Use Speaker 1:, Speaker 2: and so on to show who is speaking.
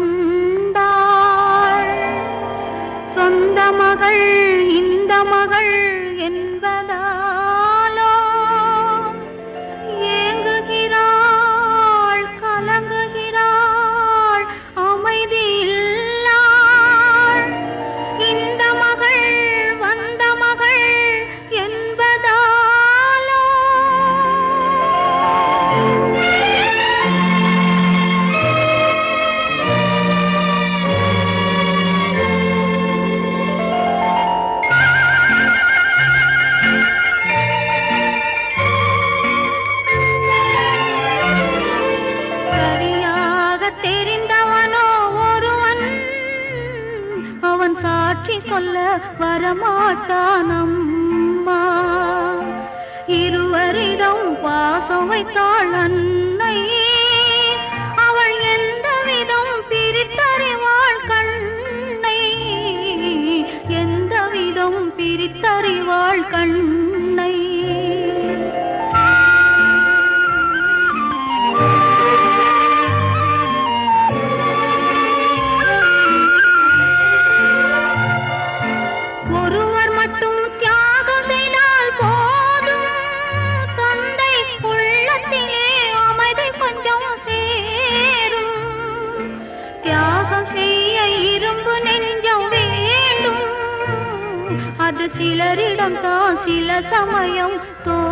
Speaker 1: கொண்டாள். சொந்த மகள் இந்த மகள் என்பதாலோ ஏங்குகிறாள், கலங்குகிறாள், அமைதியில்லாள். இந்த மகள் வந்த மகள் என்பதாலோ சரியாக தெரிந்தவனோ ஒருவன் அவன் சாட்சி சொல்ல வரமாட்டான் அம்மா. இருவரிடம் பாசம் வைத்தாள் அன்னை, அவள் எந்த விதம் பிரித்தறிவாள் கண்ணை, எந்த விதம் பிரித்தறிவாள் கண்ணை. ஒருவர் மட்டும் தியாகம் செய்தால் போதும், தந்தை உள்ளத்திலே அமைதி கொஞ்சம் சேரும். தியாகம் செய்ய இரும்பு நெஞ்சம் வேண்டும், அது சிலரிடம் தான் சில சமயம் தோன்றும்.